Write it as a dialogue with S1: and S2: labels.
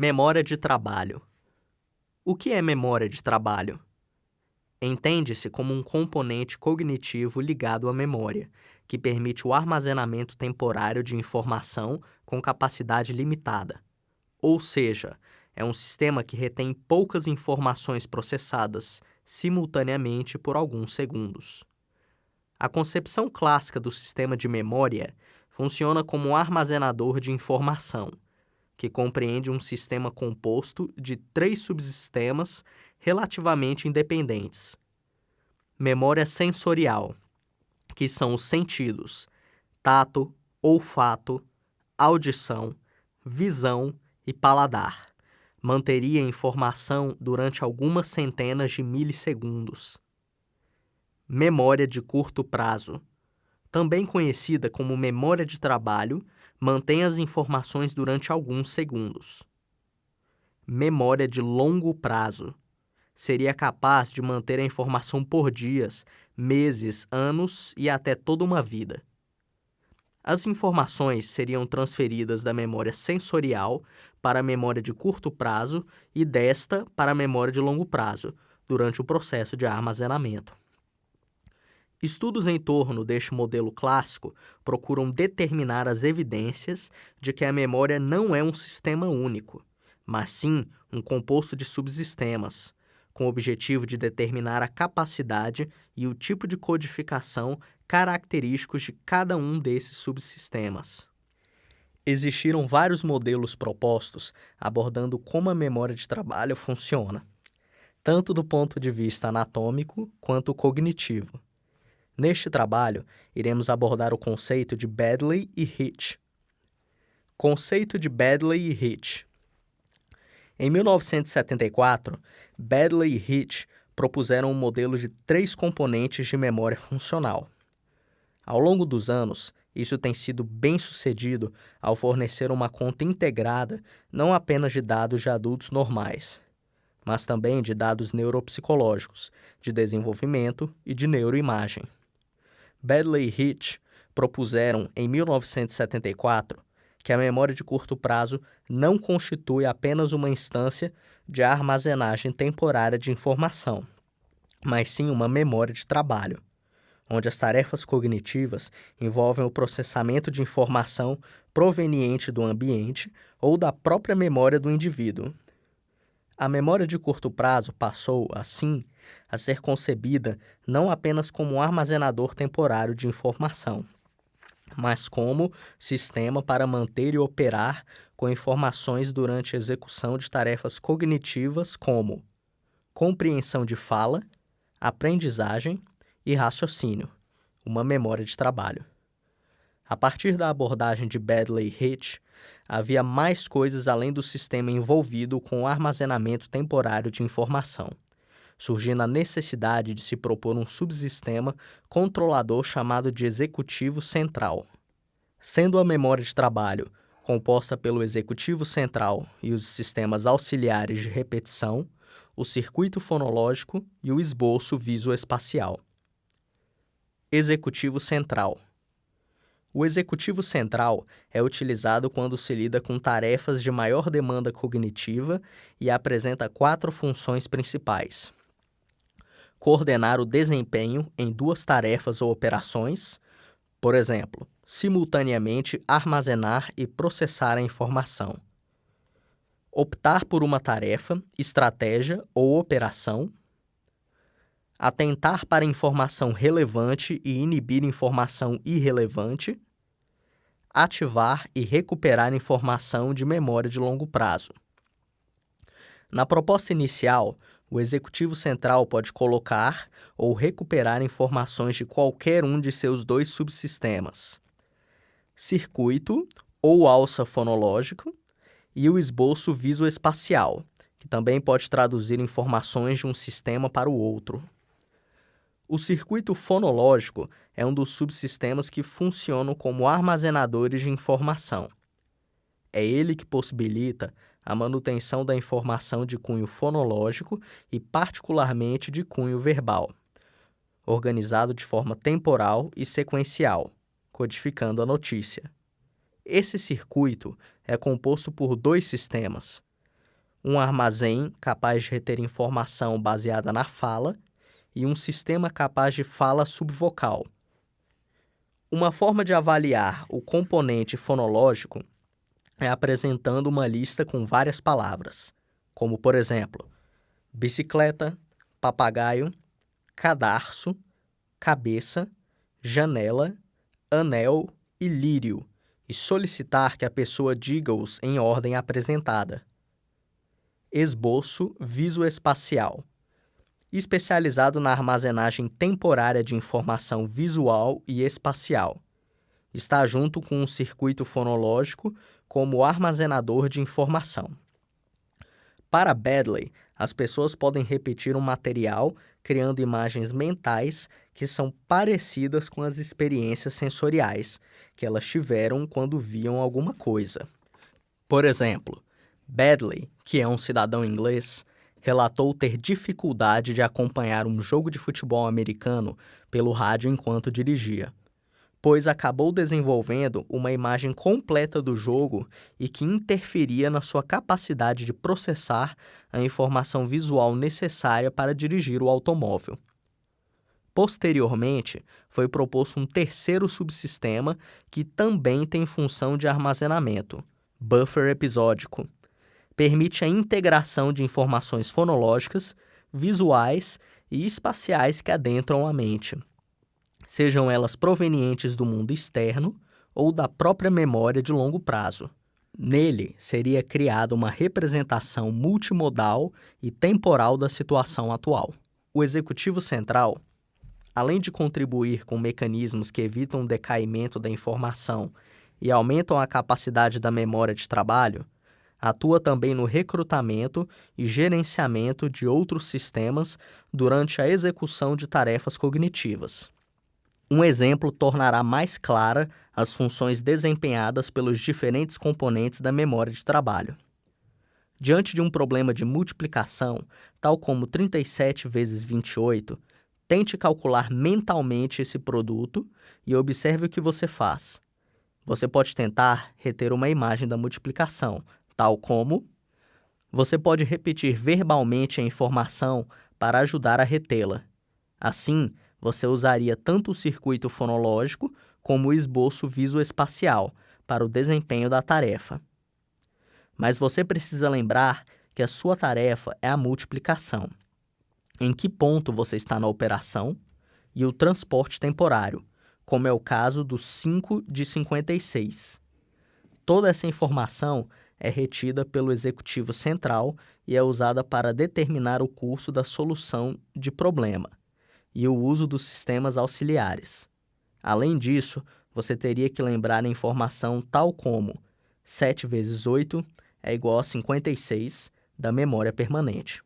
S1: Memória de trabalho. O que é memória de trabalho? Entende-se como um componente cognitivo ligado à memória, que permite o armazenamento temporário de informação com capacidade limitada. Ou seja, é um sistema que retém poucas informações processadas simultaneamente por alguns segundos. A concepção clássica do sistema de memória funciona como um armazenador de informação, que compreende um sistema composto de 3 subsistemas relativamente independentes. Memória sensorial, que são os sentidos, tato, olfato, audição, visão e paladar. Manteria a informação durante algumas centenas de milissegundos. Memória de curto prazo, também conhecida como memória de trabalho, mantém as informações durante alguns segundos. Memória de longo prazo. Seria capaz de manter a informação por dias, meses, anos e até toda uma vida. As informações seriam transferidas da memória sensorial para a memória de curto prazo e desta para a memória de longo prazo, durante o processo de armazenamento. Estudos em torno deste modelo clássico procuram determinar as evidências de que a memória não é um sistema único, mas sim um composto de subsistemas, com o objetivo de determinar a capacidade e o tipo de codificação característicos de cada um desses subsistemas. Existiram vários modelos propostos abordando como a memória de trabalho funciona, tanto do ponto de vista anatômico quanto cognitivo. Neste trabalho, iremos abordar o conceito de Baddeley e Hitch. Conceito de Baddeley e Hitch. Em 1974, Baddeley e Hitch propuseram um modelo de 3 componentes de memória funcional. Ao longo dos anos, isso tem sido bem sucedido ao fornecer uma conta integrada não apenas de dados de adultos normais, mas também de dados neuropsicológicos, de desenvolvimento e de neuroimagem. Baddeley e Hitch propuseram, em 1974, que a memória de curto prazo não constitui apenas uma instância de armazenagem temporária de informação, mas sim uma memória de trabalho, onde as tarefas cognitivas envolvem o processamento de informação proveniente do ambiente ou da própria memória do indivíduo. A memória de curto prazo passou, assim, a ser concebida não apenas como um armazenador temporário de informação, mas como sistema para manter e operar com informações durante a execução de tarefas cognitivas como compreensão de fala, aprendizagem e raciocínio, uma memória de trabalho. A partir da abordagem de Baddeley e Hitch, havia mais coisas além do sistema envolvido com o armazenamento temporário de informação, surgindo a necessidade de se propor um subsistema controlador chamado de executivo central. Sendo a memória de trabalho composta pelo executivo central e os sistemas auxiliares de repetição, o circuito fonológico e o esboço visoespacial. Executivo central. O executivo central é utilizado quando se lida com tarefas de maior demanda cognitiva e apresenta 4 funções principais: coordenar o desempenho em 2 tarefas ou operações, por exemplo, simultaneamente armazenar e processar a informação. Optar por uma tarefa, estratégia ou operação. Atentar para informação relevante e inibir informação irrelevante. Ativar e recuperar informação de memória de longo prazo. Na proposta inicial, o executivo central pode colocar ou recuperar informações de qualquer um de seus 2 subsistemas: circuito ou alça fonológico e o esboço visoespacial, que também pode traduzir informações de um sistema para o outro. O circuito fonológico é um dos subsistemas que funcionam como armazenadores de informação. É ele que possibilita a manutenção da informação de cunho fonológico e, particularmente, de cunho verbal, organizado de forma temporal e sequencial, codificando a notícia. Esse circuito é composto por 2 sistemas: um armazém capaz de reter informação baseada na fala e um sistema capaz de fala subvocal. Uma forma de avaliar o componente fonológico é apresentando uma lista com várias palavras, como, por exemplo, bicicleta, papagaio, cadarço, cabeça, janela, anel e lírio, e solicitar que a pessoa diga-os em ordem apresentada. Esboço visoespacial, especializado na armazenagem temporária de informação visual e espacial. Está junto com um circuito fonológico como armazenador de informação. Para Baddeley, as pessoas podem repetir um material criando imagens mentais que são parecidas com as experiências sensoriais que elas tiveram quando viam alguma coisa. Por exemplo, Baddeley, que é um cidadão inglês, relatou ter dificuldade de acompanhar um jogo de futebol americano pelo rádio enquanto dirigia, pois acabou desenvolvendo uma imagem completa do jogo e que interferia na sua capacidade de processar a informação visual necessária para dirigir o automóvel. Posteriormente, foi proposto um terceiro subsistema que também tem função de armazenamento, buffer episódico. Permite a integração de informações fonológicas, visuais e espaciais que adentram a mente, sejam elas provenientes do mundo externo ou da própria memória de longo prazo. Nele, seria criada uma representação multimodal e temporal da situação atual. O executivo central, além de contribuir com mecanismos que evitam o decaimento da informação e aumentam a capacidade da memória de trabalho, atua também no recrutamento e gerenciamento de outros sistemas durante a execução de tarefas cognitivas. Um exemplo tornará mais clara as funções desempenhadas pelos diferentes componentes da memória de trabalho. Diante de um problema de multiplicação, tal como 37 vezes 28, tente calcular mentalmente esse produto e observe o que você faz. Você pode tentar reter uma imagem da multiplicação, tal como você pode repetir verbalmente a informação para ajudar a retê-la. Assim, você usaria tanto o circuito fonológico como o esboço visoespacial para o desempenho da tarefa. Mas você precisa lembrar que a sua tarefa é a multiplicação. Em que ponto você está na operação e o transporte temporário, como é o caso do 5 de 56. Toda essa informação é retida pelo executivo central e é usada para determinar o curso da solução de problema e o uso dos sistemas auxiliares. Além disso, você teria que lembrar a informação tal como 7 vezes 8 é igual a 56 da memória permanente.